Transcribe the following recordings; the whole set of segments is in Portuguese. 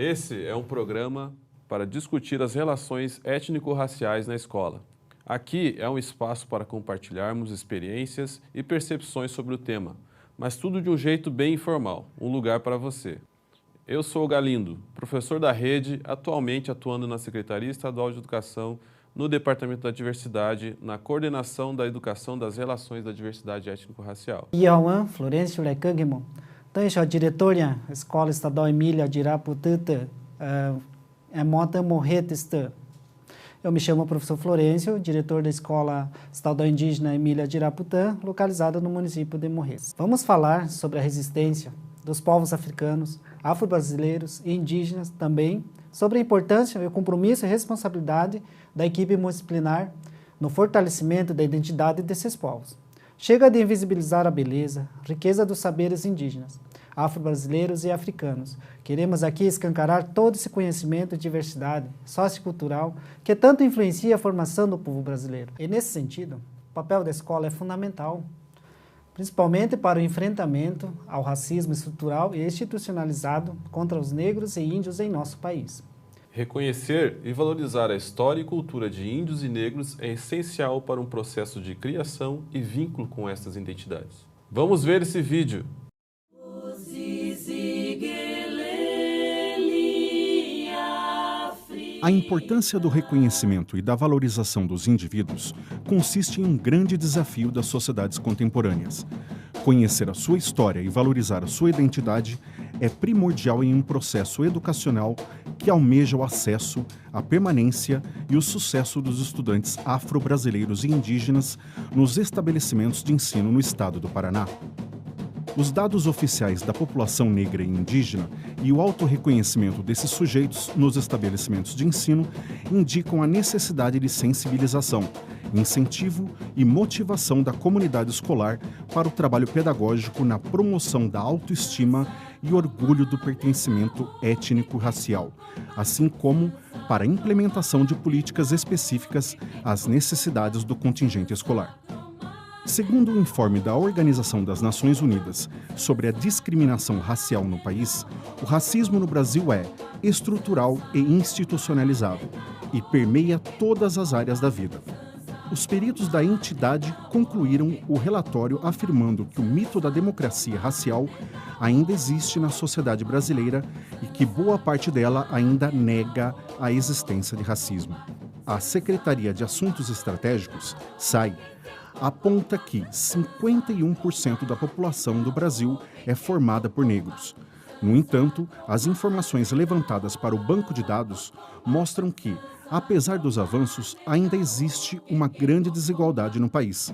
Esse é um programa para discutir as relações étnico-raciais na escola. Aqui é um espaço para compartilharmos experiências e percepções sobre o tema, mas tudo de um jeito bem informal, um lugar para você. Eu sou o Galindo, professor da rede, atualmente atuando na Secretaria Estadual de Educação, no Departamento da Diversidade, na coordenação da educação das relações da diversidade étnico-racial. Iauan Florencio Lecangemo, a diretoria Escola Estadual Emília de Iraputã, Mota Morretista. Eu me chamo professor Florencio, diretor da Escola Estadual Indígena Emília de Iraputã, localizada no município de Morretes. Vamos falar sobre a resistência dos povos africanos, afro-brasileiros e indígenas, também sobre a importância e o compromisso e responsabilidade da equipe multidisciplinar no fortalecimento da identidade desses povos. Chega de invisibilizar a beleza, riqueza dos saberes indígenas, afro-brasileiros e africanos. Queremos aqui escancarar todo esse conhecimento e diversidade sociocultural que tanto influencia a formação do povo brasileiro. E nesse sentido, o papel da escola é fundamental, principalmente para o enfrentamento ao racismo estrutural e institucionalizado contra os negros e índios em nosso país. Reconhecer e valorizar a história e cultura de índios e negros é essencial para um processo de criação e vínculo com estas identidades. Vamos ver esse vídeo! A importância do reconhecimento e da valorização dos indivíduos consiste em um grande desafio das sociedades contemporâneas. Conhecer a sua história e valorizar a sua identidade é primordial em um processo educacional que almeja o acesso, a permanência e o sucesso dos estudantes afro-brasileiros e indígenas nos estabelecimentos de ensino no estado do Paraná. Os dados oficiais da população negra e indígena e o autorreconhecimento desses sujeitos nos estabelecimentos de ensino indicam a necessidade de sensibilização, incentivo e motivação da comunidade escolar para o trabalho pedagógico na promoção da autoestima e orgulho do pertencimento étnico-racial, assim como para a implementação de políticas específicas às necessidades do contingente escolar. Segundo o informe da Organização das Nações Unidas sobre a discriminação racial no país, o racismo no Brasil é estrutural e institucionalizado e permeia todas as áreas da vida. Os peritos da entidade concluíram o relatório afirmando que o mito da democracia racial ainda existe na sociedade brasileira e que boa parte dela ainda nega a existência de racismo. A Secretaria de Assuntos Estratégicos, SAI, aponta que 51% da população do Brasil é formada por negros. No entanto, as informações levantadas para o banco de dados mostram que, apesar dos avanços, ainda existe uma grande desigualdade no país.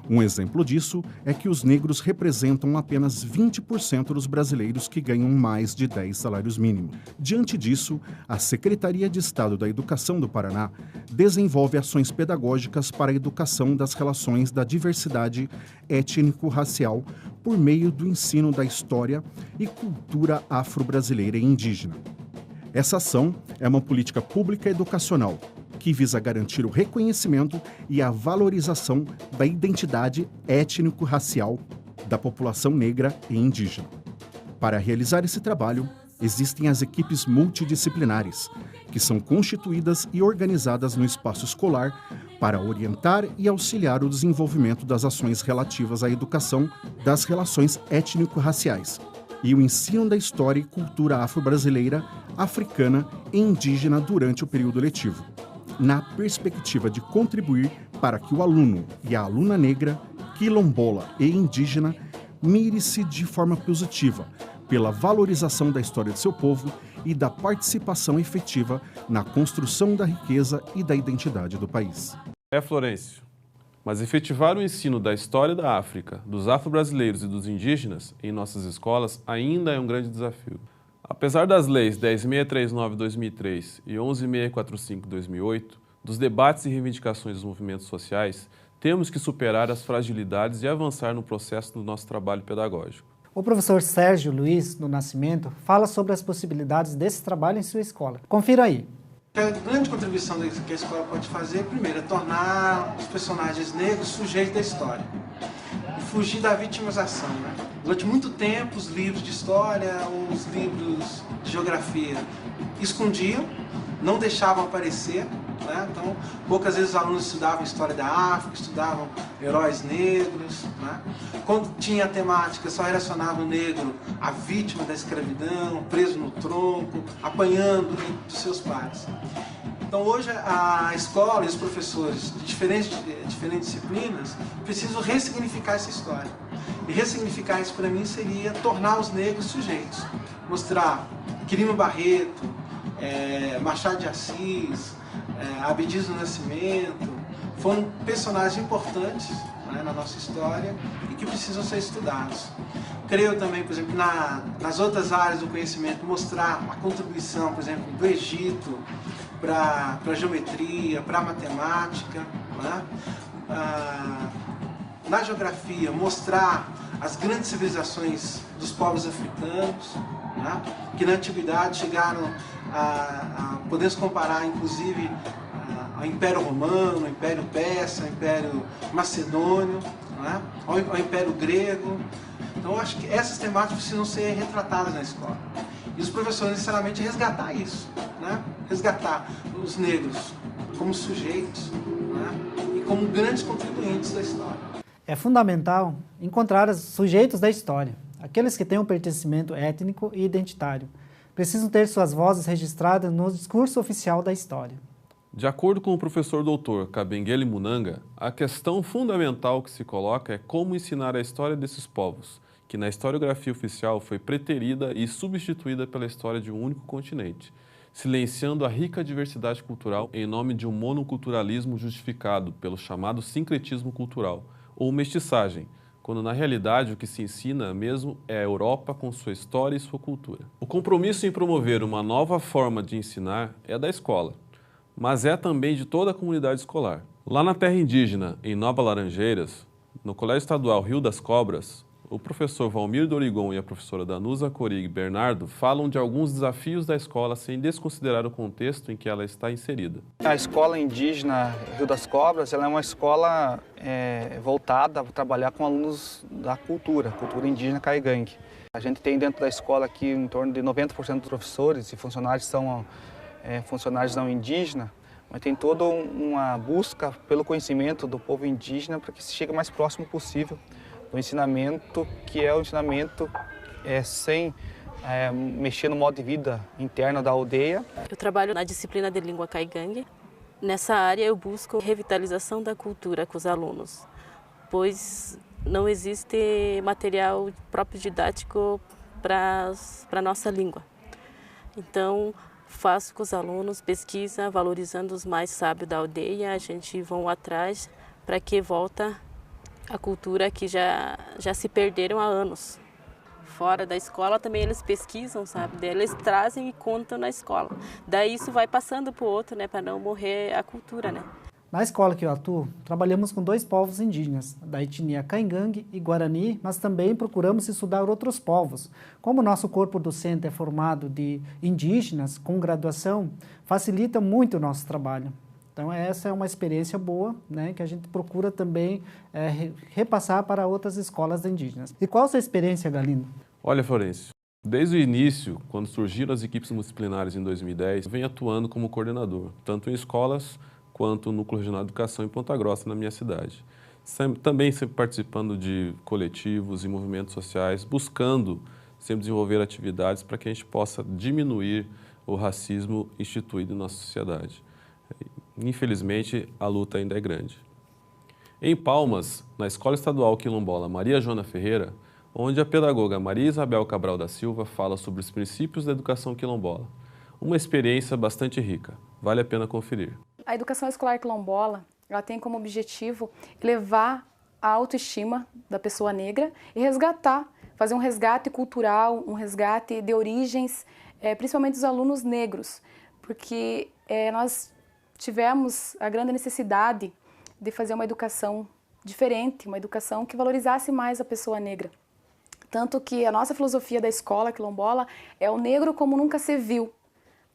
Um exemplo disso é que os negros representam apenas 20% dos brasileiros que ganham mais de 10 salários mínimos. Diante disso, a Secretaria de Estado da Educação do Paraná desenvolve ações pedagógicas para a educação das relações da diversidade étnico-racial por meio do ensino da história e cultura afro-brasileira e indígena. Essa ação é uma política pública educacional que visa garantir o reconhecimento e a valorização da identidade étnico-racial da população negra e indígena. Para realizar esse trabalho, existem as equipes multidisciplinares, que são constituídas e organizadas no espaço escolar para orientar e auxiliar o desenvolvimento das ações relativas à educação das relações étnico-raciais e o ensino da história e cultura afro-brasileira, africana e indígena durante o período letivo, na perspectiva de contribuir para que o aluno e a aluna negra, quilombola e indígena mire-se de forma positiva pela valorização da história de seu povo e da participação efetiva na construção da riqueza e da identidade do país. Florencio, mas efetivar o ensino da história da África, dos afro-brasileiros e dos indígenas em nossas escolas ainda é um grande desafio. Apesar das leis 10.639/2003 e 11.645/2008, dos debates e reivindicações dos movimentos sociais, temos que superar as fragilidades e avançar no processo do nosso trabalho pedagógico. O professor Sérgio Luiz do Nascimento fala sobre as possibilidades desse trabalho em sua escola. Confira aí. A grande contribuição que a escola pode fazer, primeiro, é tornar os personagens negros sujeitos da história. E fugir da vitimização, né? Durante muito tempo, os livros de história, os livros de geografia escondiam, não deixavam aparecer, né? Então, poucas vezes os alunos estudavam história da África, estudavam heróis negros, né? Quando tinha a temática, só relacionava o negro à vítima da escravidão, preso no tronco, apanhando dos seus pares. Então hoje a escola e os professores de diferentes disciplinas precisam ressignificar essa história. E ressignificar isso para mim seria tornar os negros sujeitos. Mostrar Quirino Barreto, Machado de Assis, Abdias do Nascimento, foram personagens importantes, né, na nossa história e que precisam ser estudados. Creio também, por exemplo, que nas outras áreas do conhecimento mostrar a contribuição, por exemplo, do Egito para a geometria, para a matemática, né? Na geografia, mostrar as grandes civilizações dos povos africanos, né? Que na antiguidade chegaram podemos comparar, inclusive, ao Império Romano, ao Império Persa, ao Império Macedônio, né? ao Império Grego. Então, eu acho que essas temáticas precisam ser retratadas na escola. E os professores, necessariamente, resgatar isso, né? Resgatar os negros como sujeitos, né? E como grandes contribuintes da história. É fundamental encontrar os sujeitos da história, aqueles que têm um pertencimento étnico e identitário. Precisam ter suas vozes registradas no discurso oficial da história. De acordo com o professor doutor Kabengele Munanga, a questão fundamental que se coloca é como ensinar a história desses povos, que na historiografia oficial foi preterida e substituída pela história de um único continente, silenciando a rica diversidade cultural em nome de um monoculturalismo justificado pelo chamado sincretismo cultural, ou mestiçagem, quando na realidade o que se ensina mesmo é a Europa com sua história e sua cultura. O compromisso em promover uma nova forma de ensinar é da escola, mas é também de toda a comunidade escolar. Lá na terra indígena, em Nova Laranjeiras, no Colégio Estadual Rio das Cobras, o professor Valmir Dorigon e a professora Danusa Corig Bernardo falam de alguns desafios da escola sem desconsiderar o contexto em que ela está inserida. A escola indígena Rio das Cobras ela é uma escola voltada para trabalhar com alunos da cultura indígena caigangue. A gente tem dentro da escola aqui em torno de 90% dos professores e funcionários são funcionários não indígenas, mas tem toda uma busca pelo conhecimento do povo indígena para que se chegue o mais próximo possível do ensinamento, que é o ensinamento sem mexer no modo de vida interno da aldeia. Eu trabalho na disciplina de língua caigangue. Nessa área eu busco revitalização da cultura com os alunos, pois não existe material próprio didático para a nossa língua. Então, faço com os alunos pesquisa, valorizando os mais sábios da aldeia, a gente vai atrás para que volta a cultura que já se perderam há anos. Fora da escola também eles pesquisam, sabe? Daí eles trazem e contam na escola. Daí isso vai passando para o outro, né? Para não morrer a cultura, né? Na escola que eu atuo, trabalhamos com 2 povos indígenas, da etnia Caingangue e Guarani, mas também procuramos estudar outros povos. Como o nosso corpo docente é formado de indígenas com graduação, facilita muito o nosso trabalho. Então, essa é uma experiência boa, né, que a gente procura também repassar para outras escolas indígenas. E qual a sua experiência, Galindo? Olha, Florencio, desde o início, quando surgiram as equipes multidisciplinares em 2010, venho atuando como coordenador, tanto em escolas quanto no Núcleo Regional de Educação em Ponta Grossa, na minha cidade. Também sempre participando de coletivos e movimentos sociais, buscando sempre desenvolver atividades para que a gente possa diminuir o racismo instituído em nossa sociedade. Infelizmente, a luta ainda é grande. Em Palmas, na Escola Estadual Quilombola Maria Joana Ferreira, onde a pedagoga Maria Isabel Cabral da Silva fala sobre os princípios da educação quilombola. Uma experiência bastante rica, vale a pena conferir. A educação escolar quilombola, ela tem como objetivo elevar a autoestima da pessoa negra e resgatar, fazer um resgate cultural, um resgate de origens, principalmente dos alunos negros, porque nós tivemos a grande necessidade de fazer uma educação diferente, uma educação que valorizasse mais a pessoa negra. Tanto que a nossa filosofia da escola quilombola é o negro como nunca se viu.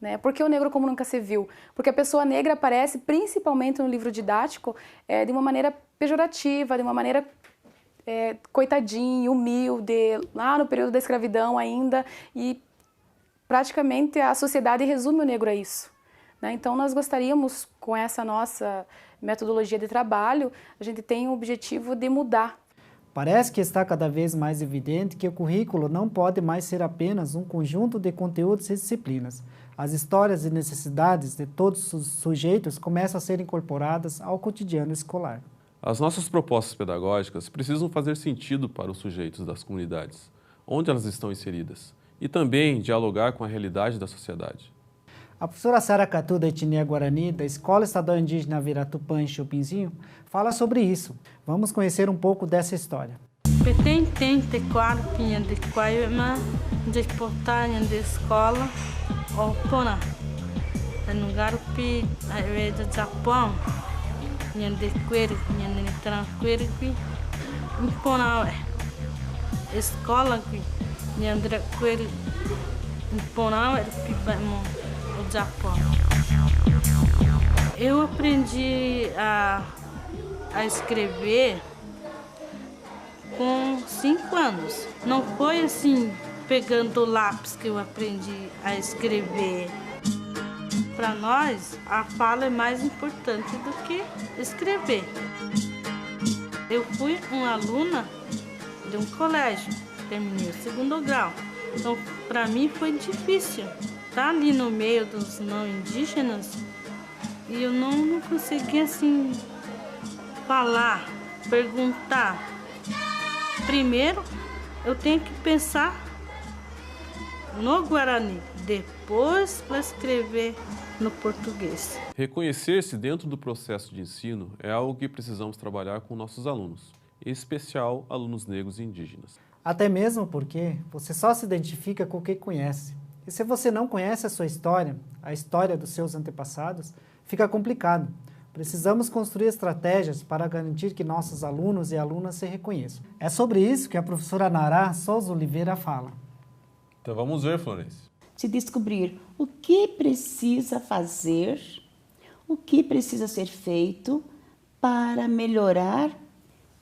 Né? Por que o negro como nunca se viu? Porque a pessoa negra aparece principalmente no livro didático de uma maneira pejorativa, de uma maneira coitadinho, humilde, lá no período da escravidão ainda, e praticamente a sociedade resume o negro a isso, né? Então nós gostaríamos, com essa nossa metodologia de trabalho, a gente tem o objetivo de mudar. Parece que está cada vez mais evidente que o currículo não pode mais ser apenas um conjunto de conteúdos e disciplinas. As histórias e necessidades de todos os sujeitos começam a ser incorporadas ao cotidiano escolar. As nossas propostas pedagógicas precisam fazer sentido para os sujeitos das comunidades, onde elas estão inseridas, e também dialogar com a realidade da sociedade. A professora Sara Catu, da etnia Guarani, da Escola Estadual Indígena Viratupã, em Chupinzinho, fala sobre isso. Vamos conhecer um pouco dessa história. Petém tem de quarpinha de quaima de portanha de escola ou pona. No garupi a rede de Japão, minha de querer, minha de tranquilo, pona escola que minha de querer, pona o Japão. Eu aprendi a escrever com 5 anos. Não foi assim, pegando o lápis que eu aprendi a escrever. Para nós, a fala é mais importante do que escrever. Eu fui uma aluna de um colégio, terminei o 2º grau. Então, para mim foi difícil estar ali no meio dos não indígenas e eu não conseguia assim falar, perguntar. Primeiro, eu tenho que pensar no Guarani, depois para escrever no português. Reconhecer-se dentro do processo de ensino é algo que precisamos trabalhar com nossos alunos, em especial alunos negros e indígenas. Até mesmo porque você só se identifica com o que conhece. E se você não conhece a sua história, a história dos seus antepassados, fica complicado. Precisamos construir estratégias para garantir que nossos alunos e alunas se reconheçam. É sobre isso que a professora Nará Souza Oliveira fala. Então vamos ver, Florêncio. Se descobrir o que precisa fazer, o que precisa ser feito para melhorar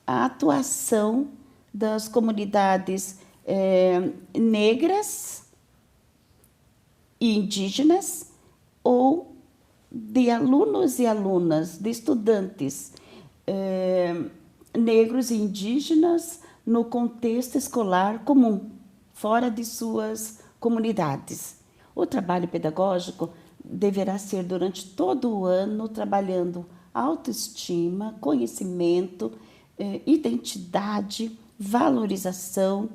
a atuação das comunidades negras e indígenas ou de alunos e alunas, de estudantes negros e indígenas no contexto escolar comum, fora de suas comunidades. O trabalho pedagógico deverá ser durante todo o ano trabalhando autoestima, conhecimento, identidade, valorização,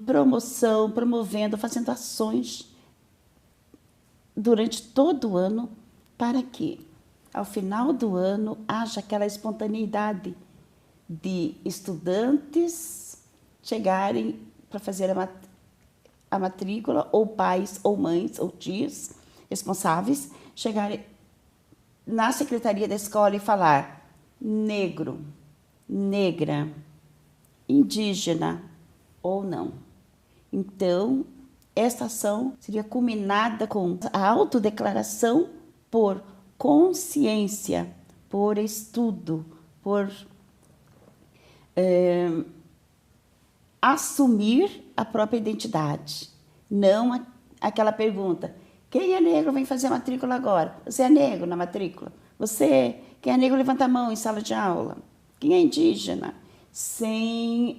promoção, promovendo, fazendo ações durante todo o ano para que, ao final do ano, haja aquela espontaneidade de estudantes chegarem para fazer a matrícula, ou pais, ou mães, ou tios responsáveis, chegarem na secretaria da escola e falar negro, negra, indígena ou não. Então, esta ação seria culminada com a autodeclaração por consciência, por estudo, por assumir a própria identidade. Não aquela pergunta, quem é negro vem fazer a matrícula agora? Você é negro na matrícula? Quem é negro levanta a mão em sala de aula? Quem é indígena? Sem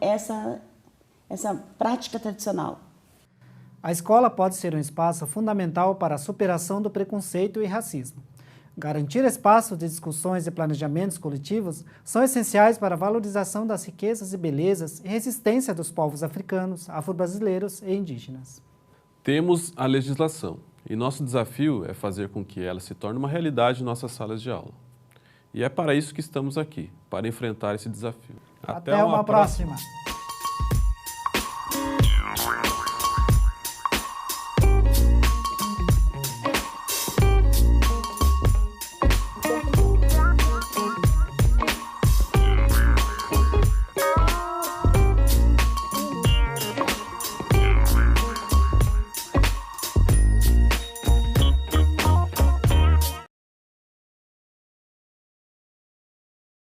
essa prática tradicional. A escola pode ser um espaço fundamental para a superação do preconceito e racismo. Garantir espaços de discussões e planejamentos coletivos são essenciais para a valorização das riquezas e belezas e resistência dos povos africanos, afro-brasileiros e indígenas. Temos a legislação e nosso desafio é fazer com que ela se torne uma realidade em nossas salas de aula. E é para isso que estamos aqui, para enfrentar esse desafio. Até uma próxima.